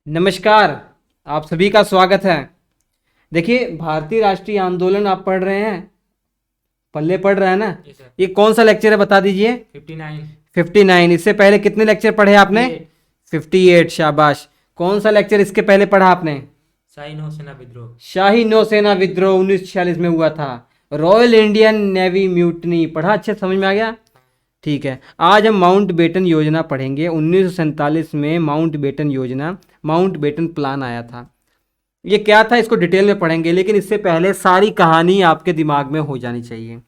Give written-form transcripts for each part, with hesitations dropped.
नमस्कार। आप सभी का स्वागत है। देखिए, भारतीय राष्ट्रीय आंदोलन आप पढ़ रहे हैं, पल्ले पढ़ रहे हैं ना। जी सर। ये कौन सा लेक्चर है बता दीजिए। 59। 59। इससे पहले कितने लेक्चर पढ़े आपने? 58। शाबाश। कौन सा लेक्चर इसके पहले पढ़ा आपने? शाही नौसेना विद्रोह। शाही नौसेना विद्रोह 1946 में हुआ था। रॉयल इंडियन नेवी म्यूटनी पढ़ा, अच्छे समझ में आ गया। ठीक है, आज हम माउंट बेटन योजना पढ़ेंगे। 1947 में माउंट बेटन योजना, माउंट बेटन प्लान आया था। ये क्या था इसको डिटेल में पढ़ेंगे, लेकिन इससे पहले सारी कहानी आपके दिमाग में हो जानी चाहिए।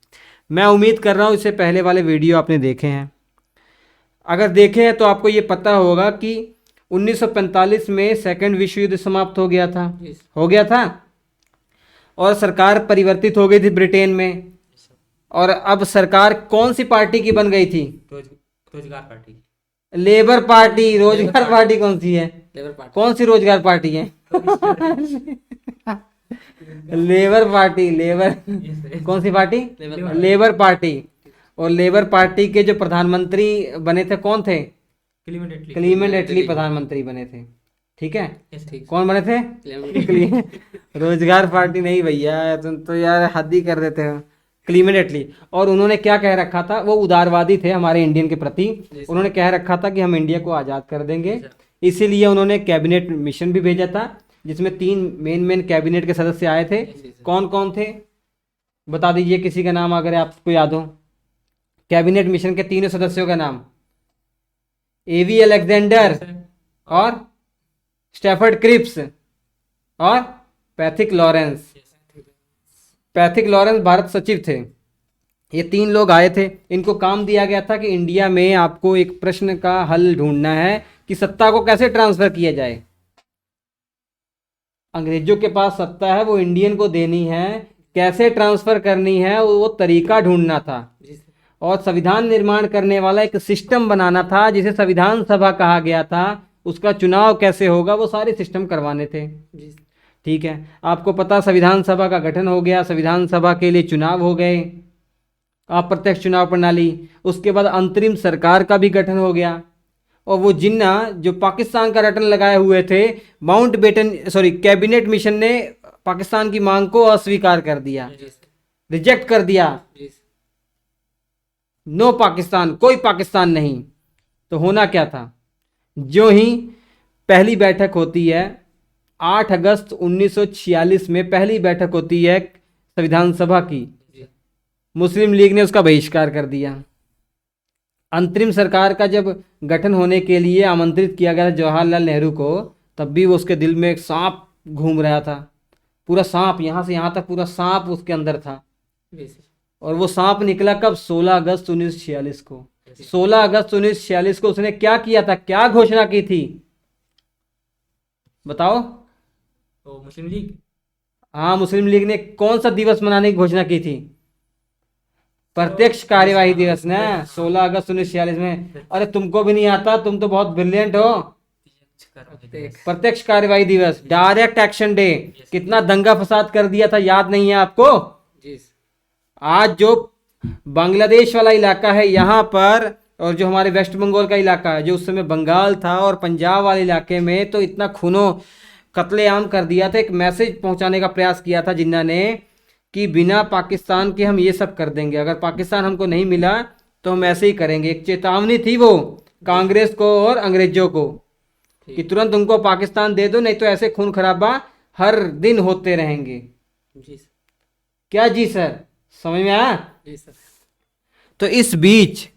मैं उम्मीद कर रहा हूँ इससे पहले वाले वीडियो आपने देखे हैं। अगर देखे हैं तो आपको ये पता होगा कि 1945 में सेकंड विश्व युद्ध समाप्त हो गया था। हो गया था और सरकार परिवर्तित हो गई थी ब्रिटेन में। और अब सरकार कौन सी पार्टी की बन गई थी? रोजगार पार्टी। Labour party. रोजगार पार्टी कौन सी है? Labour party. कौन सी रोजगार पार्टी है? Labour party. लेबर कौन सी पार्टी? Labour party. और लेबर पार्टी के जो प्रधानमंत्री बने थे कौन थे? क्लीमेंट एटली प्रधानमंत्री बने थे। ठीक है, कौन बने थे? रोजगार पार्टी नहीं भैया, तुम तो यार हद ही कर देते हो। क्लीमेंट एटली। और उन्होंने क्या कह रखा था, वो उदारवादी थे हमारे इंडियन के प्रति। उन्होंने कह रखा था कि हम इंडिया को आज़ाद कर देंगे। इसीलिए उन्होंने कैबिनेट मिशन भी भेजा था, जिसमें 3 मेन कैबिनेट के सदस्य आए थे। कौन कौन थे बता दीजिए, किसी का नाम अगर आपको याद हो। कैबिनेट मिशन के 3 सदस्यों का नाम? एवी अलेक्जेंडर और स्टैफर्ड क्रिप्स और Pethick Lawrence. Pethick Lawrence Bharat सचिव थे। ये 3 लोग आए थे। इनको काम दिया गया था कि इंडिया में आपको एक प्रश्न का हल ढूंढना है कि सत्ता को कैसे ट्रांसफर किया जाए। अंग्रेजों के पास सत्ता है, वो इंडियन को देनी है, कैसे ट्रांसफर करनी है वो तरीका ढूंढना था। और संविधान निर्माण करने वाला एक सिस्टम बनाना था जिसे संविधान सभा कहा गया था। उसका चुनाव कैसे होगा वो सारे सिस्टम करवाने थे। ठीक है, आपको पता संविधान सभा का गठन हो गया, संविधान सभा के लिए चुनाव हो गए, अप्रत्यक्ष चुनाव प्रणाली। उसके बाद अंतरिम सरकार का भी गठन हो गया। और वो जिन्ना जो पाकिस्तान का रटन लगाए हुए थे, माउंट बेटन कैबिनेट मिशन ने पाकिस्तान की मांग को अस्वीकार कर दिया, रिजेक्ट कर दिया। नो पाकिस्तान, कोई पाकिस्तान नहीं। तो होना क्या था, जो ही पहली बैठक होती है 8 अगस्त 1946 में पहली बैठक होती है संविधान सभा की, मुस्लिम लीग ने उसका बहिष्कार कर दिया। अंतरिम सरकार का जब गठन होने के लिए आमंत्रित किया गया जवाहरलाल नेहरू को, तब भी वो उसके दिल में एक सांप घूम रहा था। पूरा सांप, यहाँ से यहाँ तक पूरा सांप उसके अंदर था। और वो सांप निकला कब? 16 अगस्त 1946 को। 16 अगस्त 1946 को उसने क्या किया था, क्या घोषणा की थी बताओ? तो मुस्लिम लीग। हाँ, मुस्लिम लीग ने कौन सा दिवस मनाने की घोषणा की थी? प्रत्यक्ष कार्यवाही दिवस ना, 16 अगस्त 1946 में। अरे तुमको भी नहीं आता, तुम तो बहुत ब्रिलियंट हो। प्रत्यक्ष कार्यवाही दिवस, डायरेक्ट एक्शन डे। कितना दंगा फसाद कर दिया था, याद नहीं है आपको? आज जो बांग्लादेश वाला इलाका है यहाँ पर, और जो हमारे वेस्ट बंगाल का इलाका है, जो उस समय बंगाल था, और पंजाब वाले इलाके में तो इतना खूनो कत्लेआम कर दिया था। एक मैसेज पहुंचाने का प्रयास किया था जिन्ना ने कि बिना पाकिस्तान के हम ये सब कर देंगे, अगर पाकिस्तान हमको नहीं मिला तो हम ऐसे ही करेंगे। एक चेतावनी थी वो कांग्रेस को और अंग्रेजों को कि तुरंत उनको पाकिस्तान दे दो, नहीं तो ऐसे खून खराबा हर दिन होते रहेंगे। क्या जी सर, समझ में आया? जी सर। तो इस बीच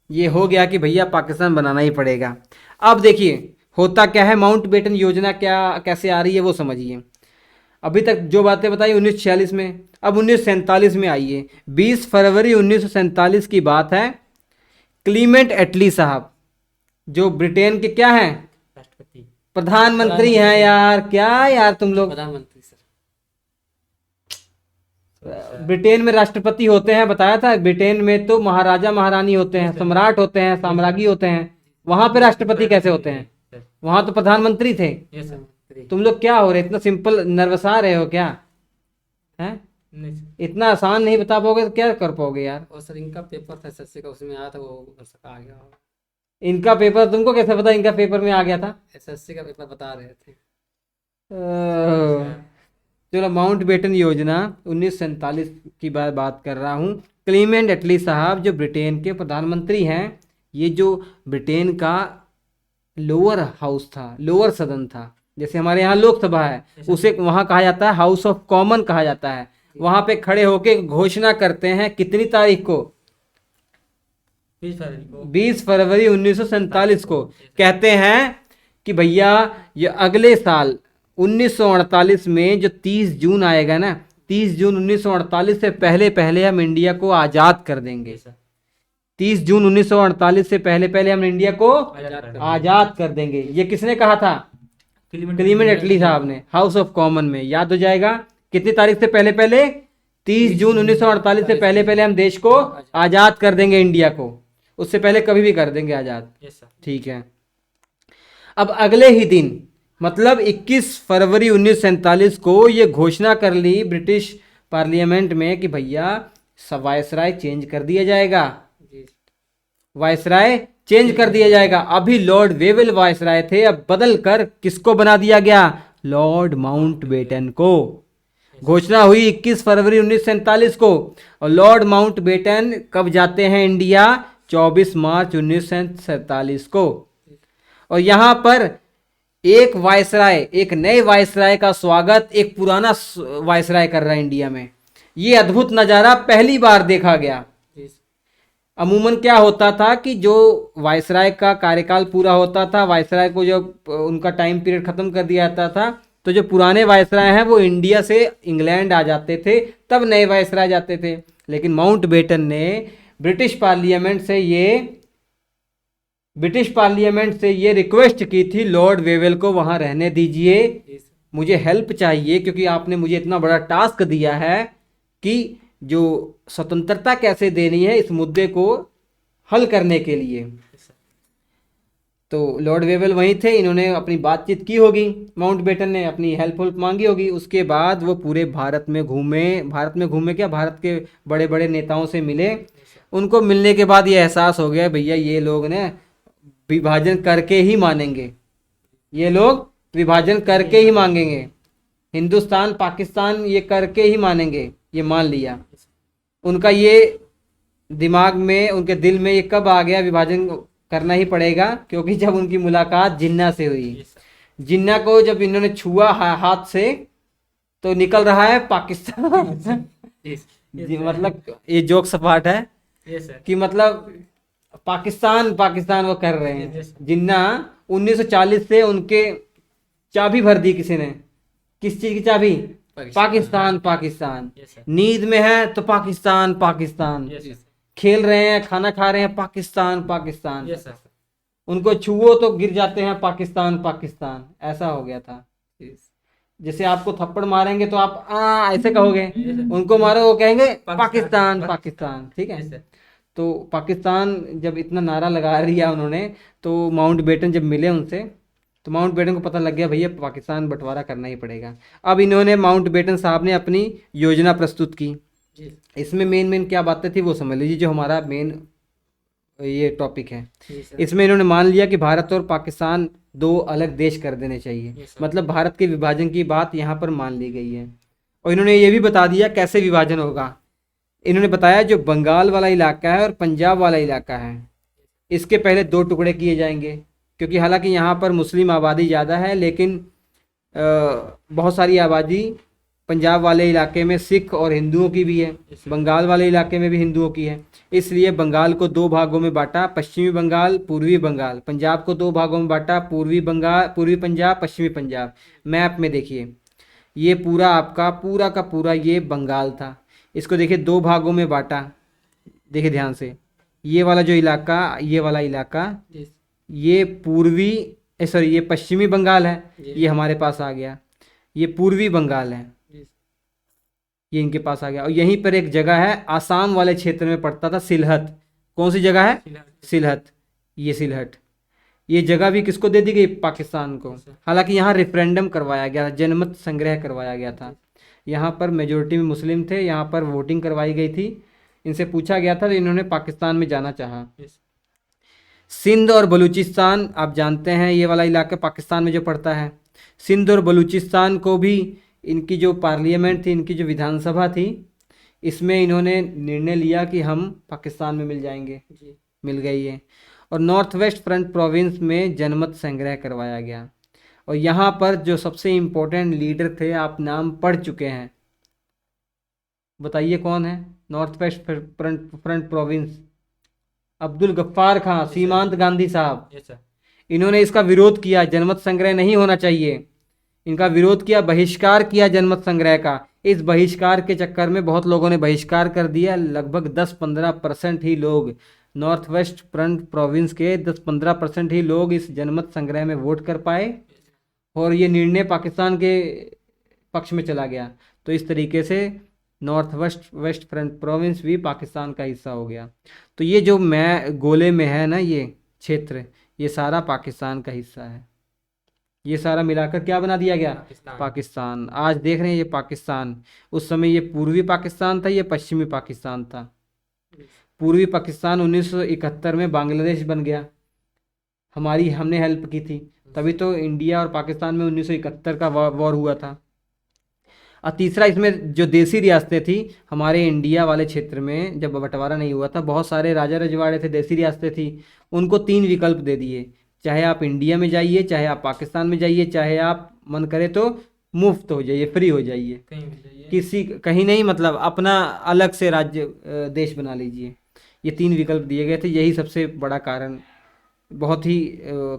ये हो गया कि भैया पाकिस्तान बनाना ही पड़ेगा। अब देखिए होता क्या है, माउंट बेटन योजना क्या कैसे आ रही है वो समझिए। अभी तक जो बातें बताई 1946 में, अब 1947 में आइए। 20 फरवरी 1947 की बात है। क्लीमेंट एटली साहब जो ब्रिटेन के क्या हैं? राष्ट्रपति। प्रधानमंत्री हैं यार। क्या यार तुम लोग, प्रधानमंत्री सर। ब्रिटेन में राष्ट्रपति होते हैं, बताया था। ब्रिटेन में तो महाराजा महारानी होते हैं, सम्राट होते हैं, साम्राज्ञी होते हैं। वहां पे राष्ट्रपति कैसे होते हैं? वहां तो प्रधानमंत्री थे। तुम लोग क्या हो रहे, इतना सिंपल नर्वसा रहे हो क्या? हैं? इतना आसान नहीं बता पाओगे तो क्या कर पाओगे यार? और सर इनका पेपर था एसएससी का, उसमें आया था, वो आ गया। इनका पेपर तुमको कैसे पता इनका पेपर में आ गया था? एसएससी का पेपर बता रहे थे। चलो, माउंटबेटन योजना 1947 की बात कर रहा हूँ। क्लीमेंट एटली साहब जो ब्रिटेन के प्रधानमंत्री हैं, ये जो ब्रिटेन का लोअर हाउस था, लोअर सदन था, जैसे हमारे यहाँ लोकसभा है, उसे वहाँ कहा जाता है हाउस ऑफ कॉमन कहा जाता है। वहाँ पे खड़े होके घोषणा करते हैं कितनी तारीख को? 20 फरवरी को। 20 फरवरी 1947 को कहते हैं कि भैया ये अगले साल 1948 में जो 30 जून आएगा ना, 30 जून 1948 से पहले पहले हम इंडिया को आज़ाद कर देंगे। 30 जून 1948 से पहले पहले हम इंडिया को आज़ाद कर देंगे। ये किसने कहा था? क्लीमेंट एटली साहब ने, हाउस ऑफ कॉमन में। याद हो जाएगा कितनी तारीख से पहले पहले? 30 जून 1948 से पहले पहले हम देश को आज़ाद कर देंगे, इंडिया को। उससे पहले कभी भी कर देंगे आज़ाद। ठीक है। अब अगले ही दिन मतलब 21 फरवरी 1947 को ये घोषणा कर ली ब्रिटिश पार्लियामेंट में कि भैया वायसराय चेंज कर दिया जाएगा, वायसराय चेंज कर दिया जाएगा। अभी लॉर्ड वेवेल वायसराय थे, अब बदल कर किसको बना दिया गया? लॉर्ड माउंटबेटन को। घोषणा हुई 21 फरवरी 1947 को, और लॉर्ड माउंटबेटन कब जाते हैं इंडिया? 24 मार्च 1947 को। और यहाँ पर एक वायसराय, एक नए वायसराय का स्वागत एक पुराना वायसराय कर रहा है इंडिया में। ये अद्भुत नज़ारा पहली बार देखा गया। अमूमन क्या होता था कि जो वायसराय का कार्यकाल पूरा होता था, वायसराय को जब उनका टाइम पीरियड ख़त्म कर दिया जाता था, तो जो पुराने वायसराय हैं वो इंडिया से इंग्लैंड आ जाते थे, तब नए वायसराय जाते थे। लेकिन माउंटबेटन ने ब्रिटिश पार्लियामेंट से ये रिक्वेस्ट की थी, लॉर्ड वेवेल को वहाँ रहने दीजिए, मुझे हेल्प चाहिए, क्योंकि आपने मुझे इतना बड़ा टास्क दिया है कि जो स्वतंत्रता कैसे देनी है इस मुद्दे को हल करने के लिए। तो लॉर्ड वेवेल वहीं थे, इन्होंने अपनी बातचीत की होगी, माउंटबेटन ने अपनी हेल्प मांगी होगी। उसके बाद वो पूरे भारत में घूमे क्या, भारत के बड़े बड़े नेताओं से मिले। उनको मिलने के बाद ये एहसास हो गया भैया ये लोग ने विभाजन करके ही मानेंगे, ये लोग विभाजन करके ही मांगेंगे, हिंदुस्तान पाकिस्तान ये करके ही मानेंगे। ये मान लिया। उनका ये दिमाग में, उनके दिल में ये कब आ गया विभाजन करना ही पड़ेगा? क्योंकि जब उनकी मुलाकात जिन्ना से हुई, जिन्ना को जब इन्होंने छुआ हाथ से तो निकल रहा है पाकिस्तान। मतलब ये जोक सपाट है कि मतलब पाकिस्तान वो कर रहे हैं। जिन्ना 1940 से उनके चाबी भर दी किसी ने। किस चीज की चाबी? पाकिस्तान। नींद में है तो पाकिस्तान। खेल रहे हैं, खाना खा रहे हैं, पाकिस्तान। उनको छुओ तो गिर जाते हैं पाकिस्तान। ऐसा हो गया था। जैसे आपको थप्पड़ मारेंगे तो आप ऐसे कहोगे, उनको मारो वो कहेंगे पाकिस्तान। ठीक है। तो पाकिस्तान जब इतना नारा लगा दिया उन्होंने, तो माउंटबेटन जब मिले उनसे, तो माउंटबेटन को पता लग गया भैया पाकिस्तान बंटवारा करना ही पड़ेगा। अब इन्होंने, माउंटबेटन साहब ने अपनी योजना प्रस्तुत की। इसमें मेन क्या बातें थी वो समझ लीजिए, जो हमारा मेन ये टॉपिक है। इसमें इन्होंने मान लिया कि भारत और पाकिस्तान दो अलग देश कर देने चाहिए। मतलब भारत के विभाजन की बात यहाँ पर मान ली गई है। और इन्होंने ये भी बता दिया कैसे विभाजन होगा। इन्होंने बताया जो बंगाल वाला इलाका है और पंजाब वाला इलाका है, इसके पहले 2 टुकड़े किए जाएंगे। क्योंकि हालांकि यहाँ पर मुस्लिम आबादी ज़्यादा है, लेकिन बहुत सारी आबादी पंजाब वाले इलाके में सिख और हिंदुओं की भी है, बंगाल वाले इलाके में भी हिंदुओं की है। इसलिए बंगाल को 2 भागों में बांटा, पश्चिमी बंगाल, पूर्वी बंगाल। पंजाब को 2 भागों में बांटा, पूर्वी पंजाब, पश्चिमी पंजाब। मैप में देखिए, ये पूरा आपका पूरा का पूरा ये बंगाल था। इसको देखिए 2 भागों में बांटा, देखिए ध्यान से। ये वाला जो इलाका, ये वाला इलाका, ये ये पश्चिमी बंगाल है, ये हमारे पास आ गया। ये पूर्वी बंगाल है, ये इनके पास आ गया। और यहीं पर एक जगह है, आसाम वाले क्षेत्र में पड़ता था, सिलहट। कौन सी जगह है? सिलहट। ये सिलहट, ये जगह भी किसको दे दी गई? पाकिस्तान को। हालांकि यहाँ रेफरेंडम करवाया गया था, जनमत संग्रह करवाया गया था। यहाँ पर मेजोरिटी में मुस्लिम थे, यहाँ पर वोटिंग करवाई गई थी, इनसे पूछा गया था, तो इन्होंने पाकिस्तान में जाना चाहा। सिंध और बलूचिस्तान आप जानते हैं, ये वाला इलाका पाकिस्तान में जो पड़ता है। सिंध और बलूचिस्तान को भी इनकी जो पार्लियामेंट थी, इनकी जो विधानसभा थी, इसमें इन्होंने निर्णय लिया कि हम पाकिस्तान में मिल जाएंगे। जी। मिल गई है। और नॉर्थ वेस्ट फ्रंट प्रोविंस में जनमत संग्रह करवाया गया। और यहाँ पर जो सबसे इम्पोर्टेंट लीडर थे, आप नाम पढ़ चुके हैं, बताइए कौन है? North west front province, Abdul Ghaffar Khan, Seemant Gandhi साहब। Yes sir. इन्होंने इसका विरोध किया, जनमत संग्रह नहीं होना चाहिए, इनका विरोध किया, बहिष्कार किया जनमत संग्रह का। इस बहिष्कार के चक्कर में बहुत लोगों ने बहिष्कार कर दिया। लगभग 10-15% ही लोग, नॉर्थ वेस्ट फ्रंट प्रोविंस के 10-15% ही लोग इस जनमत संग्रह में वोट कर पाए और ये निर्णय पाकिस्तान के पक्ष में चला गया। तो इस तरीके से नॉर्थ वेस्ट फ्रंट प्रोविंस भी पाकिस्तान का हिस्सा हो गया। तो ये जो मैं गोले में है ना, ये क्षेत्र, ये सारा पाकिस्तान का हिस्सा है। ये सारा मिलाकर क्या बना दिया गया? पाकिस्तान। आज देख रहे हैं ये पाकिस्तान, उस समय ये पूर्वी पाकिस्तान था, ये पश्चिमी पाकिस्तान था। पूर्वी पाकिस्तान 1971 में बांग्लादेश बन गया, हमने हेल्प की थी, तभी तो इंडिया और पाकिस्तान में 1971 का वॉर हुआ था। और तीसरा, इसमें जो देसी रियासतें थी हमारे इंडिया वाले क्षेत्र में, जब बंटवारा नहीं हुआ था, बहुत सारे राजा रजवाड़े थे, देसी रियासतें थी, उनको 3 विकल्प दे दिए, चाहे आप इंडिया में जाइए, चाहे आप पाकिस्तान में जाइए, चाहे आप मन करे तो मुफ्त हो जाइए, फ्री हो जाइए, कहीं नहीं, मतलब अपना अलग से राज्य देश बना लीजिए। ये 3 विकल्प दिए गए थे। यही सबसे बड़ा कारण, बहुत ही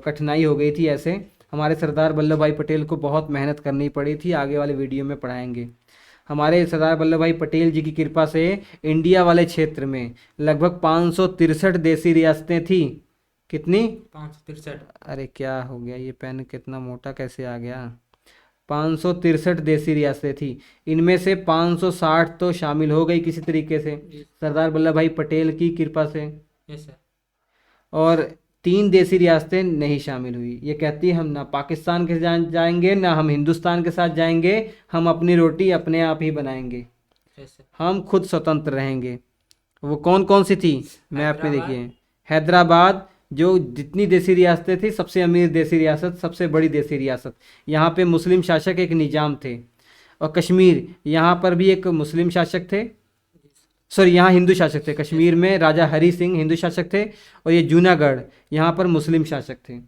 कठिनाई हो गई थी। ऐसे हमारे सरदार वल्लभ भाई पटेल को बहुत मेहनत करनी पड़ी थी, आगे वाले वीडियो में पढ़ाएंगे। हमारे सरदार वल्लभ भाई पटेल जी की कृपा से इंडिया वाले क्षेत्र में लगभग 563 देसी रियासतें थी। कितनी? 563। अरे क्या हो गया, ये पेन कितना मोटा कैसे आ गया? 563 देसी रियासतें थी। इनमें से 560 तो शामिल हो गई किसी तरीके से सरदार वल्लभ भाई पटेल की कृपा से। Yes sir. और 3 देसी रियासतें नहीं शामिल हुई। ये कहती है हम ना पाकिस्तान के जाएंगे, ना हम हिंदुस्तान के साथ जाएंगे, हम अपनी रोटी अपने आप ही बनाएंगे, हम खुद स्वतंत्र रहेंगे। वो कौन कौन सी थी मैप में देखिए। हैदराबाद, जो जितनी देसी रियासतें थी, सबसे अमीर देसी रियासत, सबसे बड़ी देसी रियासत। यहाँ पे मुस्लिम शासक एक निज़ाम थे। और कश्मीर, यहाँ पर भी एक मुस्लिम शासक थे, सॉरी यहाँ हिंदू शासक थे। कश्मीर में राजा हरी सिंह हिंदू शासक थे, और ये जूनागढ़, यहाँ पर मुस्लिम शासक थे।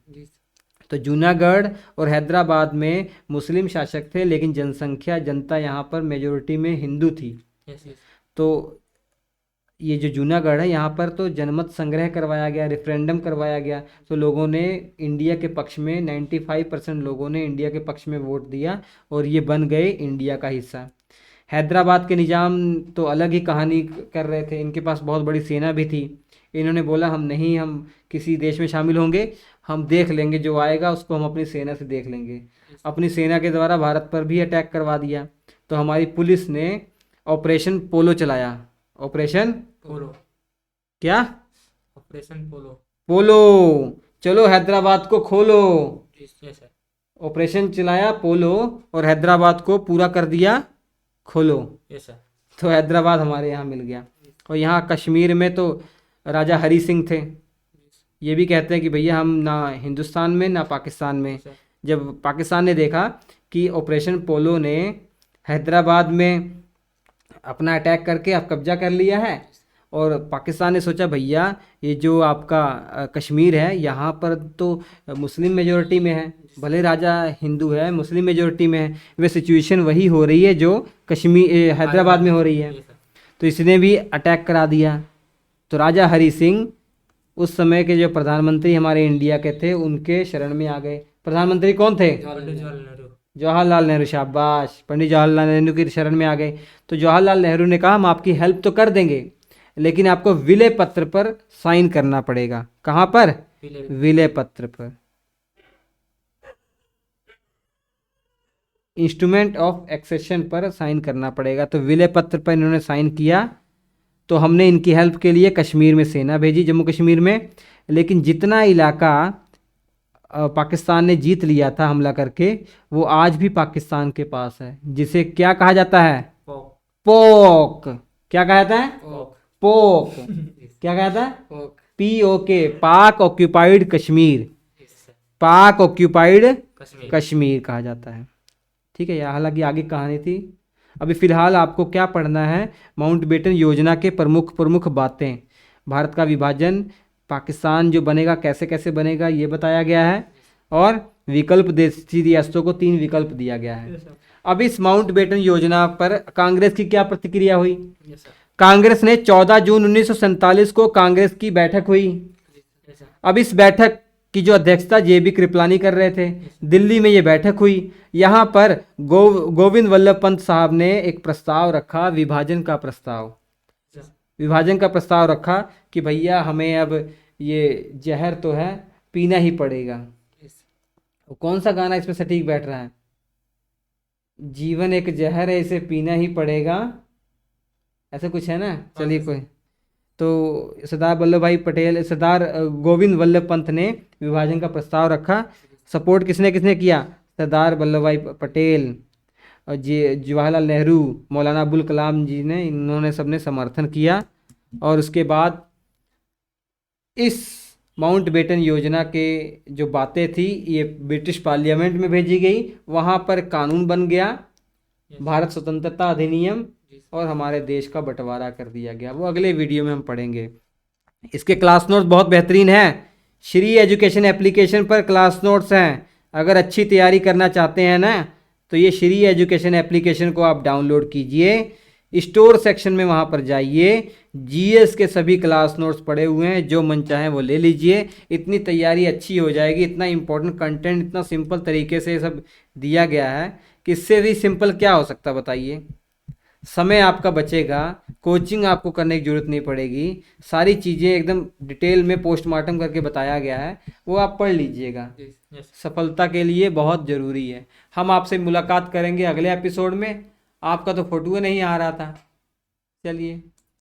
तो जूनागढ़ और हैदराबाद में मुस्लिम शासक थे, लेकिन जनता यहाँ पर मेजोरिटी में हिंदू थी। तो ये जो जूनागढ़ है, यहाँ पर तो जनमत संग्रह करवाया गया, रेफरेंडम करवाया गया, तो लोगों ने इंडिया के पक्ष में 95% लोगों ने इंडिया के पक्ष में वोट दिया और ये बन गए इंडिया का हिस्सा। हैदराबाद के निज़ाम तो अलग ही कहानी कर रहे थे, इनके पास बहुत बड़ी सेना भी थी। इन्होंने बोला हम किसी देश में शामिल होंगे, हम देख लेंगे, जो आएगा उसको हम अपनी सेना से देख लेंगे। अपनी सेना के द्वारा भारत पर भी अटैक करवा दिया। तो हमारी पुलिस ने ऑपरेशन पोलो चलाया। ऑपरेशन पोलो। क्या? ऑपरेशन पोलो। पोलो, चलो हैदराबाद को खोलो। Yes sir. ऑपरेशन चलाया पोलो और हैदराबाद को पूरा कर दिया खोलो। Yes sir. तो हैदराबाद हमारे यहाँ मिल गया। और यहाँ कश्मीर में तो राजा हरी सिंह थे। ये भी कहते हैं कि भैया हम ना हिंदुस्तान में ना पाकिस्तान में। जब पाकिस्तान ने देखा कि ऑपरेशन पोलो ने हैदराबाद में अपना अटैक करके आप कब्जा कर लिया है, और पाकिस्तान ने सोचा भैया ये जो आपका कश्मीर है, यहाँ पर तो मुस्लिम मेजोरिटी में है, भले राजा हिंदू है, मुस्लिम मेजोरिटी में है, वे सिचुएशन वही हो रही है जो हैदराबाद में हो रही है। तो इसने भी अटैक करा दिया। तो राजा हरी सिंह उस समय के जो प्रधानमंत्री हमारे इंडिया के थे, उनके शरण में आ गए। प्रधानमंत्री कौन थे? जवाहरलाल नेहरू। शाबाश, पंडित जवाहरलाल नेहरू की शरण में आ गए। तो जवाहरलाल नेहरू ने कहा हम आपकी हेल्प तो कर देंगे, लेकिन आपको विलय पत्र पर साइन करना पड़ेगा। कहाँ पर? विलय पत्र पर, इंस्ट्रूमेंट ऑफ एक्सेशन पर साइन करना पड़ेगा। तो विलय पत्र पर इन्होंने साइन किया। तो हमने इनकी हेल्प के लिए कश्मीर में सेना भेजी, जम्मू कश्मीर में। लेकिन जितना इलाका पाकिस्तान ने जीत लिया था हमला करके, वो आज भी पाकिस्तान के पास है, जिसे क्या कहा जाता है? पोक। क्या कहा जाता है? पोक। क्या कहा जाता है? POK, पाक ऑक्यूपाइड कश्मीर, Yes, sir. पाक ऑक्यूपाइड कश्मीर. कश्मीर कहा जाता है। ठीक है, हालांकि आगे कहानी थी। अभी फिलहाल आपको क्या पढ़ना है, माउंटबेटन योजना के प्रमुख प्रमुख बातें, भारत का विभाजन, पाकिस्तान जो बनेगा कैसे कैसे बनेगा ये बताया गया है, और विकल्प देशी रियासतों को 3 विकल्प दिया गया है। Yes, sir. अब इस माउंटबेटन योजना पर कांग्रेस की क्या प्रतिक्रिया हुई? Yes, sir. कांग्रेस ने 14 जून 1947 को कांग्रेस की बैठक हुई। Yes, sir. अब इस बैठक की जो अध्यक्षता JB कृपलानी कर रहे थे, दिल्ली में ये बैठक हुई। यहाँ पर गोविंद वल्लभ पंत साहब ने एक प्रस्ताव रखा, विभाजन का प्रस्ताव, Yes, sir. विभाजन का प्रस्ताव रखा कि भैया हमें अब ये जहर तो है, पीना ही पड़ेगा। Yes. वो कौन सा गाना इसमें सटीक बैठ रहा है? जीवन एक जहर है, इसे पीना ही पड़ेगा, ऐसा कुछ है ना। चलिए कोई, तो सरदार वल्लभ भाई पटेल, सरदार गोविंद वल्लभ पंत ने विभाजन का प्रस्ताव रखा। सपोर्ट किसने किसने किया? सरदार वल्लभ भाई पटेल और जवाहरलाल नेहरू, मौलाना अबुल कलाम जी ने, इन्होंने सबने समर्थन किया। और उसके बाद इस माउंटबेटन योजना के जो बातें थी ये ब्रिटिश पार्लियामेंट में भेजी गई, वहाँ पर कानून बन गया, भारत स्वतंत्रता अधिनियम, और हमारे देश का बंटवारा कर दिया गया। वो अगले वीडियो में हम पढ़ेंगे। इसके क्लास नोट्स बहुत बेहतरीन हैं, श्री एजुकेशन एप्लीकेशन पर क्लास नोट्स हैं। अगर अच्छी तैयारी करना चाहते हैं ना, तो ये श्री एजुकेशन एप्लीकेशन को आप डाउनलोड कीजिए, स्टोर सेक्शन में वहाँ पर जाइए, GS के सभी क्लास नोट्स पड़े हुए हैं, जो मन चाहे वो ले लीजिए। इतनी तैयारी अच्छी हो जाएगी, इतना इम्पोर्टेंट कंटेंट इतना सिंपल तरीके से सब दिया गया है कि इससे भी सिंपल क्या हो सकता है बताइए। समय आपका बचेगा, कोचिंग आपको करने की ज़रूरत नहीं पड़ेगी, सारी चीज़ें एकदम डिटेल में पोस्टमार्टम करके बताया गया है, वो आप पढ़ लीजिएगा। Yes. सफलता के लिए बहुत ज़रूरी है। हम आपसे मुलाकात करेंगे अगले एपिसोड में। आपका तो फोटो नहीं आ रहा था, चलिए।